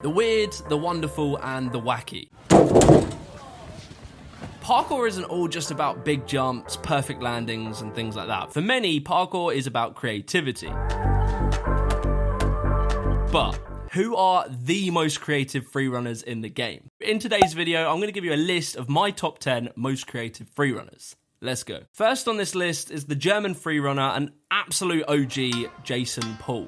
The weird, the wonderful, and the wacky. Parkour isn't all just about big jumps, perfect landings, and things like that. For many, parkour is about creativity. But who are the most creative freerunners in the game? In today's video, I'm going to give you a list of my top 10 most creative freerunners. Let's go. First on this list is the German freerunner and absolute OG, Jason Paul.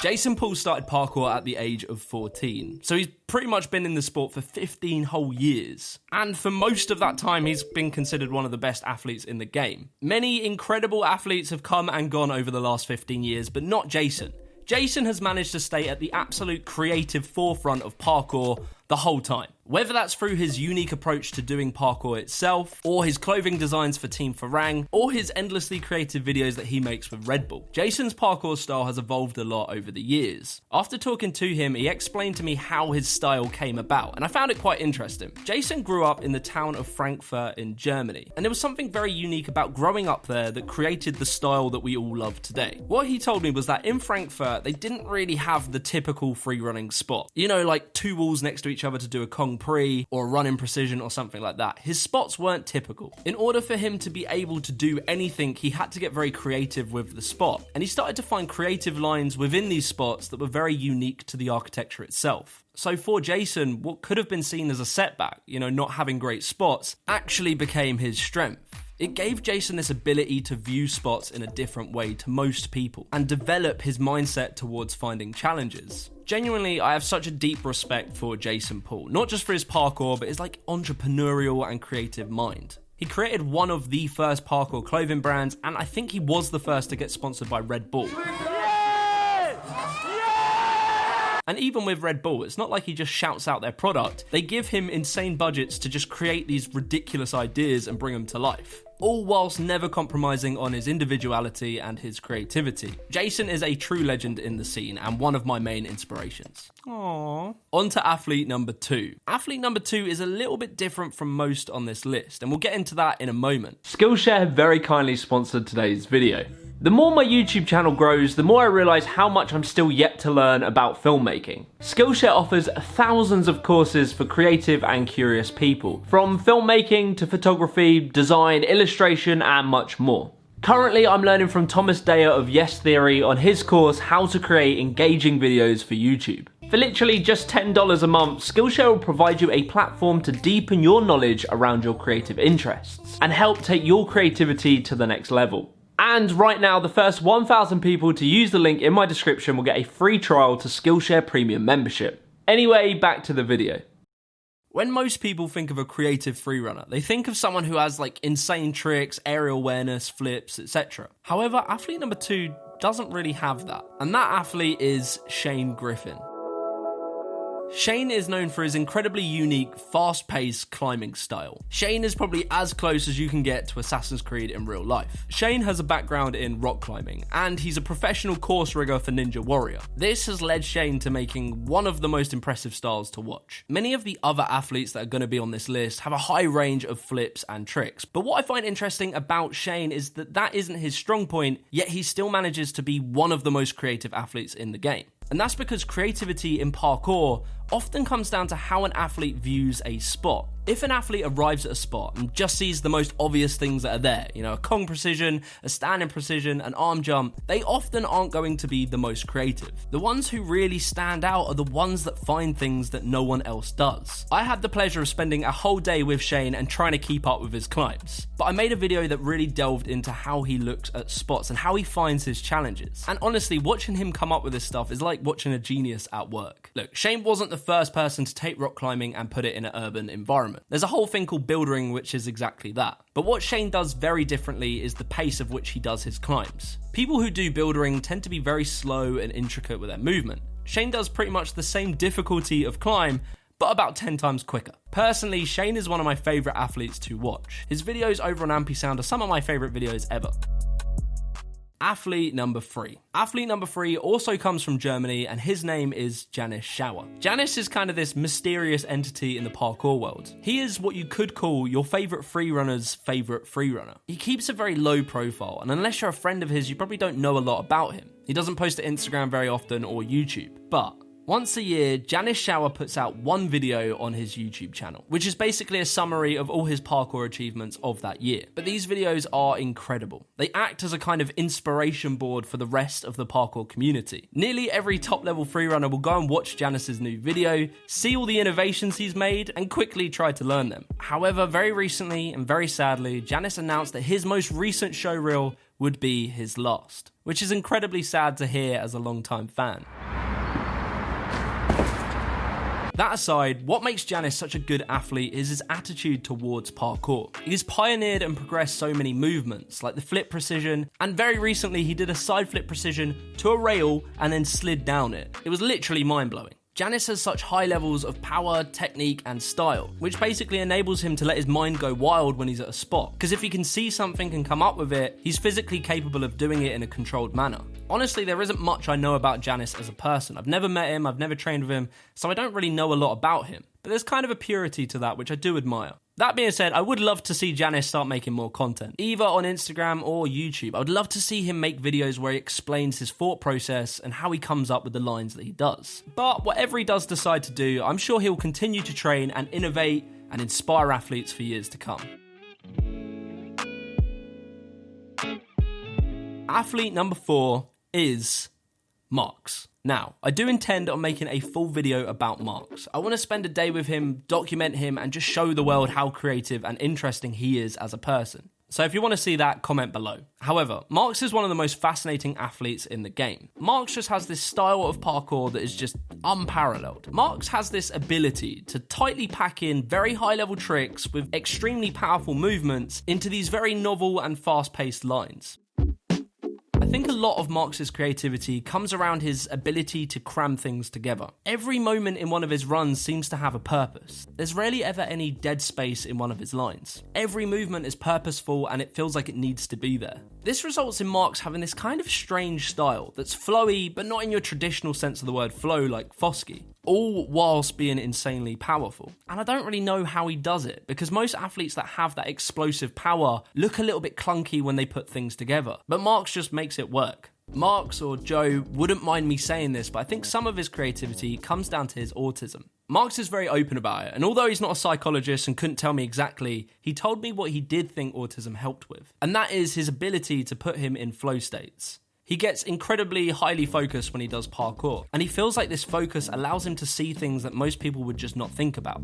Jason Paul started parkour at the age of 14, so he's pretty much been in the sport for 15 whole years. And for most of that time, he's been considered one of the best athletes in the game. Many incredible athletes have come and gone over the last 15 years, but not Jason. Jason has managed to stay at the absolute creative forefront of parkour the whole time. Whether that's through his unique approach to doing parkour itself, or his clothing designs for Team Farang, or his endlessly creative videos that he makes with Red Bull. Jason's parkour style has evolved a lot over the years. After talking to him, he explained to me how his style came about, and I found it quite interesting. Jason grew up in the town of Frankfurt in Germany, and there was something very unique about growing up there that created the style that we all love today. What he told me was that in Frankfurt, they didn't really have the typical free running spot. You know, like two walls next to each other to do a Kong Pre or a run in precision or something like that. His spots weren't typical. In order for him to be able to do anything, he had to get very creative with the spot. And he started to find creative lines within these spots that were very unique to the architecture itself. So for Jason, what could have been seen as a setback, not having great spots, actually became his strength. It gave Jason this ability to view spots in a different way to most people and develop his mindset towards finding challenges. Genuinely, I have such a deep respect for Jason Paul, not just for his parkour, but his entrepreneurial and creative mind. He created one of the first parkour clothing brands, and I think he was the first to get sponsored by Red Bull. And even with Red Bull, it's not like he just shouts out their product. They give him insane budgets to just create these ridiculous ideas and bring them to life. All whilst never compromising on his individuality and his creativity. Jason is a true legend in the scene and one of my main inspirations. Aww. On to athlete number 2. Athlete number 2 is a little bit different from most on this list, and we'll get into that in a moment. Skillshare have very kindly sponsored today's video. The more my YouTube channel grows, the more I realise how much I'm still yet to learn about filmmaking. Skillshare offers thousands of courses for creative and curious people, from filmmaking to photography, design, illustration, and much more. Currently, I'm learning from Thomas Dyer of Yes Theory on his course, How to Create Engaging Videos for YouTube. For literally just $10 a month, Skillshare will provide you a platform to deepen your knowledge around your creative interests and help take your creativity to the next level. And right now, the first 1,000 people to use the link in my description will get a free trial to Skillshare Premium membership. Anyway, back to the video. When most people think of a creative freerunner, they think of someone who has insane tricks, aerial awareness, flips, etc. However, athlete number 2 doesn't really have that. And that athlete is Shane Griffin. Shane is known for his incredibly unique, fast-paced climbing style. Shane is probably as close as you can get to Assassin's Creed in real life. Shane has a background in rock climbing, and he's a professional course rigger for Ninja Warrior. This has led Shane to making one of the most impressive styles to watch. Many of the other athletes that are going to be on this list have a high range of flips and tricks, but what I find interesting about Shane is that isn't his strong point, yet he still manages to be one of the most creative athletes in the game. And that's because creativity in parkour often comes down to how an athlete views a spot. If an athlete arrives at a spot and just sees the most obvious things that are there, a Kong precision, a stand-in precision, an arm jump, they often aren't going to be the most creative. The ones who really stand out are the ones that find things that no one else does. I had the pleasure of spending a whole day with Shane and trying to keep up with his climbs, but I made a video that really delved into how he looks at spots and how he finds his challenges. And honestly, watching him come up with this stuff is like watching a genius at work. Look, Shane wasn't the first person to take rock climbing and put it in an urban environment. There's a whole thing called buildering, which is exactly that. But what Shane does very differently is the pace of which he does his climbs. People who do buildering tend to be very slow and intricate with their movement. Shane does pretty much the same difficulty of climb, but about 10 times quicker. Personally, Shane is one of my favourite athletes to watch. His videos over on Ampy Sound are some of my favourite videos ever. Athlete number 3. Athlete number 3 also comes from Germany, and his name is Jannis Shauer. Jannis is kind of this mysterious entity in the parkour world. He is what you could call your favourite freerunner's favourite freerunner. He keeps a very low profile, and unless you're a friend of his, you probably don't know a lot about him. He doesn't post to Instagram very often or YouTube, but once a year, Jannis Shauer puts out one video on his YouTube channel, which is basically a summary of all his parkour achievements of that year. But these videos are incredible. They act as a kind of inspiration board for the rest of the parkour community. Nearly every top-level freerunner will go and watch Jannis's new video, see all the innovations he's made, and quickly try to learn them. However, very recently, and very sadly, Jannis announced that his most recent showreel would be his last, which is incredibly sad to hear as a long-time fan. That aside, what makes Jannis such a good athlete is his attitude towards parkour. He's pioneered and progressed so many movements, like the flip precision, and very recently he did a side flip precision to a rail and then slid down it. It was literally mind-blowing. Jannis has such high levels of power, technique, and style, which basically enables him to let his mind go wild when he's at a spot. Because if he can see something and come up with it, he's physically capable of doing it in a controlled manner. Honestly, there isn't much I know about Jannis as a person. I've never met him, I've never trained with him, so I don't really know a lot about him. But there's kind of a purity to that, which I do admire. That being said, I would love to see Jannis start making more content, either on Instagram or YouTube. I would love to see him make videos where he explains his thought process and how he comes up with the lines that he does. But whatever he does decide to do, I'm sure he'll continue to train and innovate and inspire athletes for years to come. Athlete number 4 is Marx. Now, I do intend on making a full video about Marx. I want to spend a day with him, document him, and just show the world how creative and interesting he is as a person. So if you want to see that, comment below. However, Marx is one of the most fascinating athletes in the game. Marx just has this style of parkour that is just unparalleled. Marx has this ability to tightly pack in very high-level tricks with extremely powerful movements into these very novel and fast-paced lines. I think a lot of Marx's creativity comes around his ability to cram things together. Every moment in one of his runs seems to have a purpose. There's rarely ever any dead space in one of his lines. Every movement is purposeful and it feels like it needs to be there. This results in Marx having this kind of strange style that's flowy, but not in your traditional sense of the word flow like Foskey, all whilst being insanely powerful. And I don't really know how he does it, because most athletes that have that explosive power look a little bit clunky when they put things together, but Marx just makes it work. Marx, or Joe, wouldn't mind me saying this, but I think some of his creativity comes down to his autism. Marx is very open about it, and although he's not a psychologist and couldn't tell me exactly, he told me what he did think autism helped with, and that is his ability to put him in flow states. He gets incredibly highly focused when he does parkour, and he feels like this focus allows him to see things that most people would just not think about.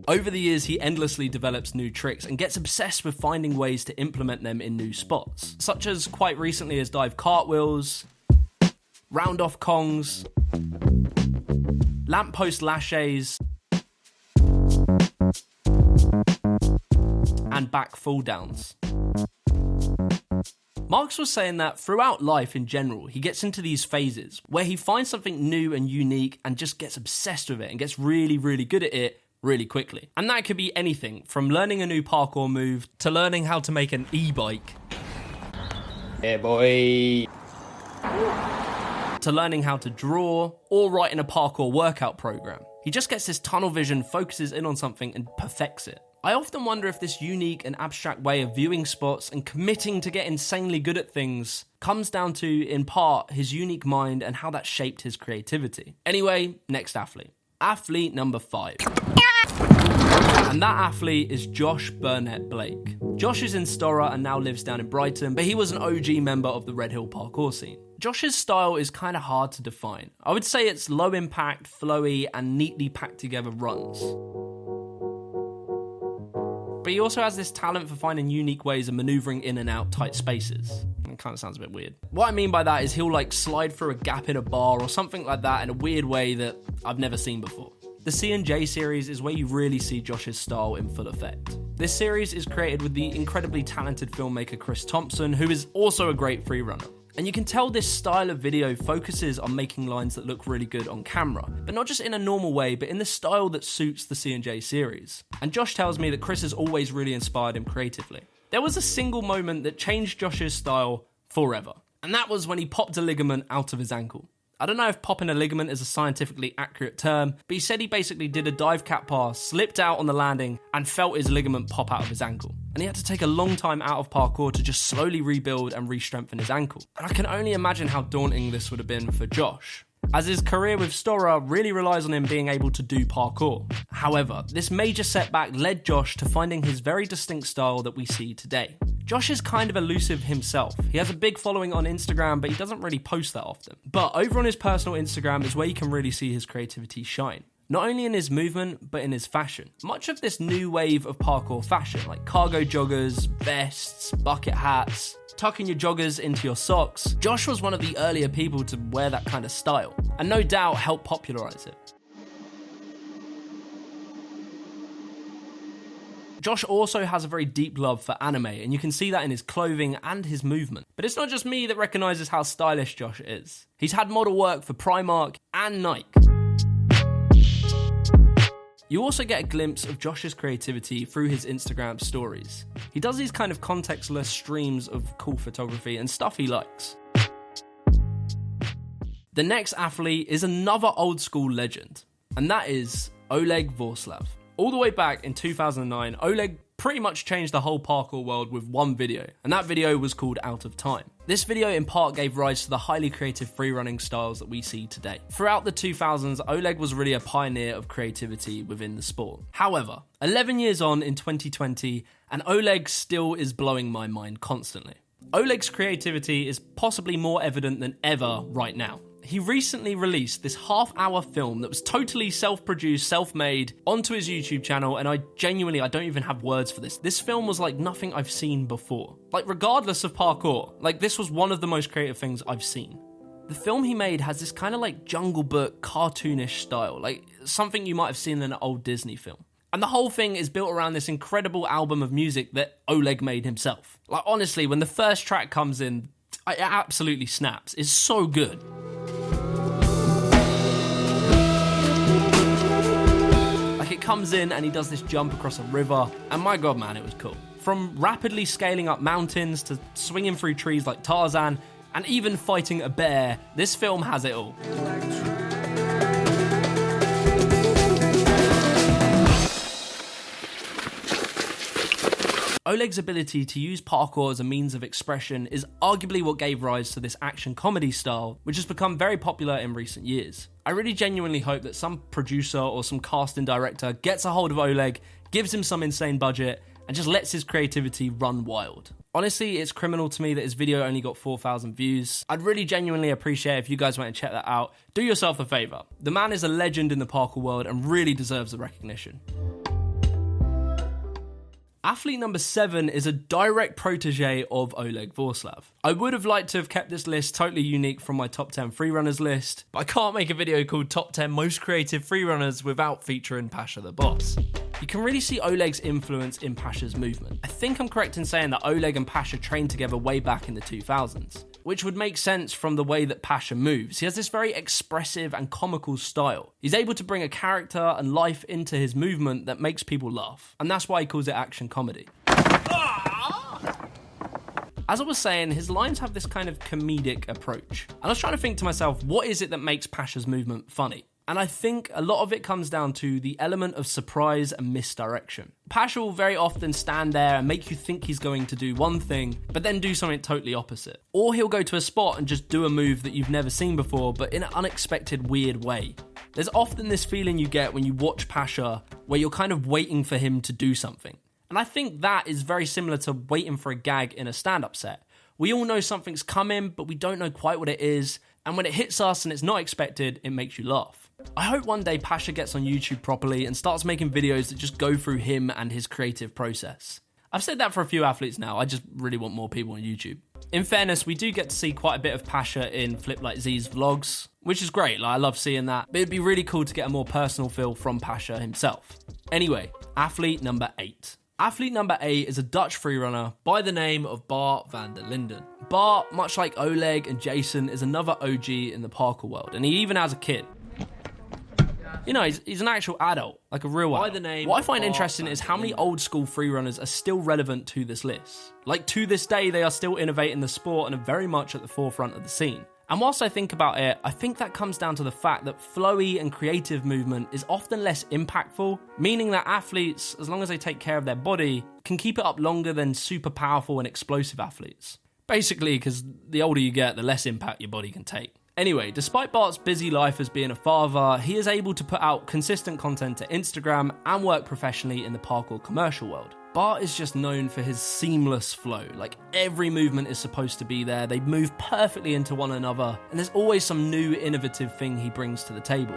Over the years, he endlessly develops new tricks and gets obsessed with finding ways to implement them in new spots, such as quite recently his dive cartwheels, round off kongs, lamppost lashes, and back fall downs. Marx was saying that throughout life in general, he gets into these phases where he finds something new and unique and just gets obsessed with it and gets really, really good at it really quickly. And that could be anything from learning a new parkour move to learning how to make an e-bike. Yeah, boy. To learning how to draw or writing a parkour workout program. He just gets this tunnel vision, focuses in on something and perfects it. I often wonder if this unique and abstract way of viewing spots and committing to get insanely good at things comes down to, in part, his unique mind and how that shaped his creativity. Anyway, next athlete. Athlete number 5. And that athlete is Josh Burnett-Blake. Josh is in Storror and now lives down in Brighton, but he was an OG member of the Red Hill parkour scene. Josh's style is kind of hard to define. I would say it's low impact, flowy, and neatly packed together runs. But he also has this talent for finding unique ways of maneuvering in and out tight spaces. It kind of sounds a bit weird. What I mean by that is he'll slide through a gap in a bar or something like that in a weird way that I've never seen before. The C&J series is where you really see Josh's style in full effect. This series is created with the incredibly talented filmmaker Chris Thompson, who is also a great freerunner. And you can tell this style of video focuses on making lines that look really good on camera, but not just in a normal way, but in the style that suits the C&J series. And Josh tells me that Chris has always really inspired him creatively. There was a single moment that changed Josh's style forever, and that was when he popped a ligament out of his ankle. I don't know if popping a ligament is a scientifically accurate term, but he said he basically did a dive cap pass, slipped out on the landing, and felt his ligament pop out of his ankle. And he had to take a long time out of parkour to just slowly rebuild and re-strengthen his ankle. And I can only imagine how daunting this would have been for Josh, as his career with Storror really relies on him being able to do parkour. However, this major setback led Josh to finding his very distinct style that we see today. Josh is kind of elusive himself. He has a big following on Instagram, but he doesn't really post that often. But over on his personal Instagram is where you can really see his creativity shine. Not only in his movement, but in his fashion. Much of this new wave of parkour fashion, like cargo joggers, vests, bucket hats, tucking your joggers into your socks, Josh was one of the earlier people to wear that kind of style, and no doubt helped popularize it. Josh also has a very deep love for anime, and you can see that in his clothing and his movement. But it's not just me that recognises how stylish Josh is. He's had model work for Primark and Nike. You also get a glimpse of Josh's creativity through his Instagram stories. He does these kind of contextless streams of cool photography and stuff he likes. The next athlete is another old school legend, and that is Oleg Vorslav. All the way back in 2009, Oleg pretty much changed the whole parkour world with one video, and that video was called Out of Time. This video in part gave rise to the highly creative freerunning styles that we see today. Throughout the 2000s, Oleg was really a pioneer of creativity within the sport. However, 11 years on in 2020, and Oleg still is blowing my mind constantly. Oleg's creativity is possibly more evident than ever right now. He recently released this half-hour film that was totally self-produced, self-made, onto his YouTube channel, and I don't even have words for this. This film was like nothing I've seen before. Like, regardless of parkour, like, this was one of the most creative things I've seen. The film he made has this kind of like Jungle Book, cartoonish style, like something you might have seen in an old Disney film. And the whole thing is built around this incredible album of music that Oleg made himself. Like, honestly, when the first track comes in, it absolutely snaps. It's so good. Like, it comes in and he does this jump across a river, and my god, man, it was cool. From rapidly scaling up mountains to swinging through trees like Tarzan, and even fighting a bear, this film has it all. Oleg's ability to use parkour as a means of expression is arguably what gave rise to this action comedy style, which has become very popular in recent years. I really genuinely hope that some producer or some casting director gets a hold of Oleg, gives him some insane budget, and just lets his creativity run wild. Honestly, it's criminal to me that his video only got 4,000 views. I'd really genuinely appreciate if you guys want to check that out. Do yourself a favour. The man is a legend in the parkour world and really deserves the recognition. Athlete number 7 is a direct protege of Oleg Vorslav. I would have liked to have kept this list totally unique from my top 10 freerunners list, but I can't make a video called Top 10 Most Creative Freerunners without featuring PashaTheBoss. You can really see Oleg's influence in Pasha's movement. I think I'm correct in saying that Oleg and Pasha trained together way back in the 2000s, which would make sense from the way that Pasha moves. He has this very expressive and comical style. He's able to bring a character and life into his movement that makes people laugh, and that's why he calls it action comedy. As I was saying, his lines have this kind of comedic approach, and I was trying to think to myself, what is it that makes Pasha's movement funny? And I think a lot of it comes down to the element of surprise and misdirection. Pasha will very often stand there and make you think he's going to do one thing, but then do something totally opposite. Or he'll go to a spot and just do a move that you've never seen before, but in an unexpected, weird way. There's often this feeling you get when you watch Pasha, where you're kind of waiting for him to do something. And I think that is very similar to waiting for a gag in a stand-up set. We all know something's coming, but we don't know quite what it is, and when it hits us and it's not expected, it makes you laugh. I hope one day Pasha gets on YouTube properly and starts making videos that just go through him and his creative process. I've said that for a few athletes now, I just really want more people on YouTube. In fairness, we do get to see quite a bit of Pasha in Flip Like Z's vlogs, which is great, I love seeing that, but it'd be really cool to get a more personal feel from Pasha himself. Anyway, athlete number 8. Athlete number 8 is a Dutch freerunner by the name of Bart van der Linden. Bart, much like Oleg and Jason, is another OG in the parkour world, and he even has a kid. You know, he's an actual adult, like a real adult. What I find interesting is how many old school freerunners are still relevant to this list. Like, to this day, they are still innovating the sport and are very much at the forefront of the scene. And whilst I think about it, I think that comes down to the fact that flowy and creative movement is often less impactful, meaning that athletes, as long as they take care of their body, can keep it up longer than super powerful and explosive athletes. Basically, because the older you get, the less impact your body can take. Anyway, despite Bart's busy life as being a father, he is able to put out consistent content to Instagram and work professionally in the parkour commercial world. Bart is just known for his seamless flow, like every movement is supposed to be there, they move perfectly into one another, and there's always some new innovative thing he brings to the table.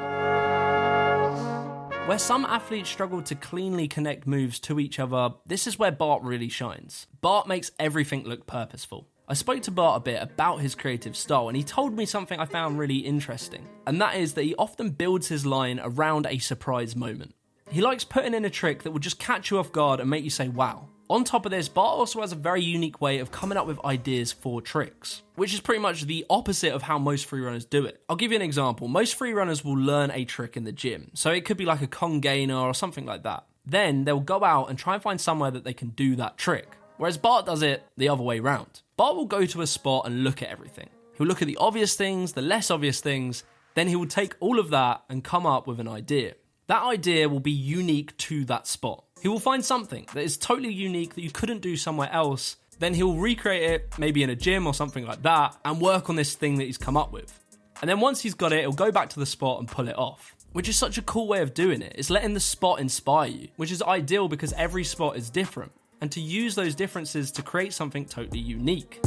Where some athletes struggle to cleanly connect moves to each other, this is where Bart really shines. Bart makes everything look purposeful. I spoke to Bart a bit about his creative style and he told me something I found really interesting, and that is that he often builds his line around a surprise moment. He likes putting in a trick that will just catch you off guard and make you say wow. On top of this, Bart also has a very unique way of coming up with ideas for tricks, which is pretty much the opposite of how most freerunners do it. I'll give you an example. Most freerunners will learn a trick in the gym, so it could be like a Kong gainer or something like that. Then they'll go out and try and find somewhere that they can do that trick. Whereas Bart does it the other way round. Bart will go to a spot and look at everything. He'll look at the obvious things, the less obvious things, then he will take all of that and come up with an idea. That idea will be unique to that spot. He will find something that is totally unique that you couldn't do somewhere else, then he'll recreate it, maybe in a gym or something like that, and work on this thing that he's come up with. And then once he's got it, he'll go back to the spot and pull it off. Which is such a cool way of doing it. It's letting the spot inspire you, which is ideal because every spot is different. And to use those differences to create something totally unique.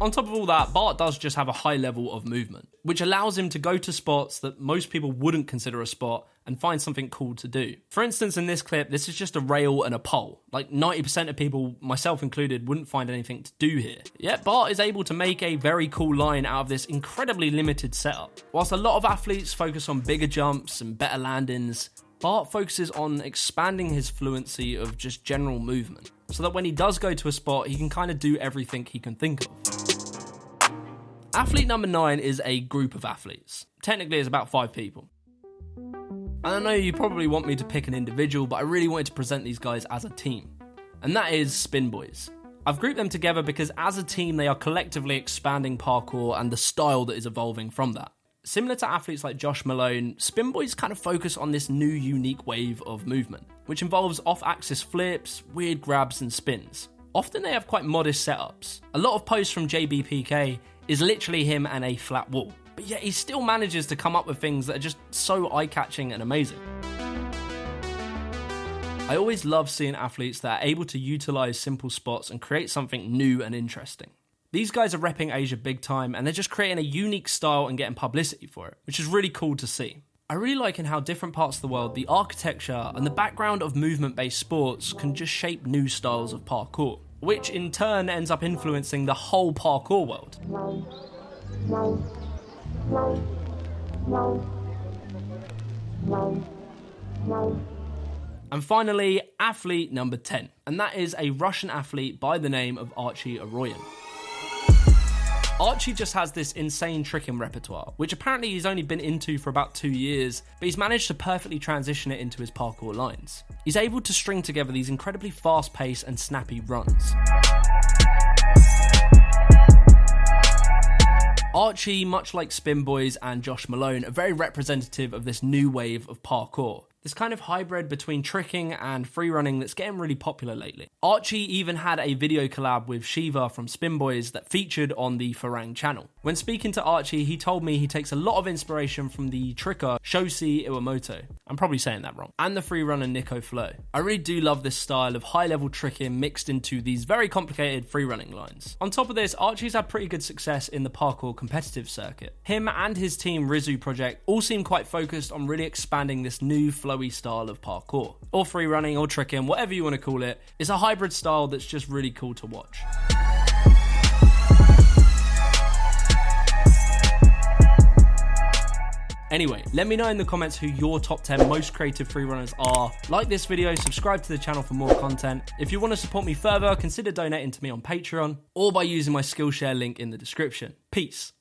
On top of all that, Bart does just have a high level of movement, which allows him to go to spots that most people wouldn't consider a spot and find something cool to do. For instance, in this clip, this is just a rail and a pole. Like 90% of people, myself included, wouldn't find anything to do here. Yet Bart is able to make a very cool line out of this incredibly limited setup. Whilst a lot of athletes focus on bigger jumps and better landings, Bart focuses on expanding his fluency of just general movement, so that when he does go to a spot, he can kind of do everything he can think of. Athlete number 9 is a group of athletes. Technically, it's about 5 people. And I know you probably want me to pick an individual, but I really wanted to present these guys as a team. And that is Spinboys. I've grouped them together because as a team, they are collectively expanding parkour and the style that is evolving from that. Similar to athletes like Josh Malone, Spinboys kind of focus on this new unique wave of movement, which involves off-axis flips, weird grabs and spins. Often they have quite modest setups. A lot of posts from JBPK is literally him and a flat wall, but yet he still manages to come up with things that are just so eye-catching and amazing. I always love seeing athletes that are able to utilise simple spots and create something new and interesting. These guys are repping Asia big time and they're just creating a unique style and getting publicity for it, which is really cool to see. I really like in how different parts of the world, the architecture and the background of movement-based sports can just shape new styles of parkour, which in turn ends up influencing the whole parkour world. And finally, athlete number 10, and that is a Russian athlete by the name of Archie Aroyan. Archie just has this insane tricking repertoire, which apparently he's only been into for about 2 years, but he's managed to perfectly transition it into his parkour lines. He's able to string together these incredibly fast-paced and snappy runs. Archie, much like Spinboys and Josh Malone, are very representative of this new wave of parkour. This kind of hybrid between tricking and freerunning that's getting really popular lately. Archie even had a video collab with Shiva from Spinboys that featured on the Farang channel. When speaking to Archie, he told me he takes a lot of inspiration from the tricker Shoshi Iwamoto, I'm probably saying that wrong, and the freerunner Nico Flo. I really do love this style of high-level tricking mixed into these very complicated freerunning lines. On top of this, Archie's had pretty good success in the parkour competitive circuit. Him and his team Rizu Project all seem quite focused on really expanding this new flowy style of parkour, or freerunning or tricking, whatever you want to call it. It's a hybrid style that's just really cool to watch. Anyway, let me know in the comments who your top 10 most creative freerunners are. Like this video, subscribe to the channel for more content. If you want to support me further, consider donating to me on Patreon or by using my Skillshare link in the description. Peace.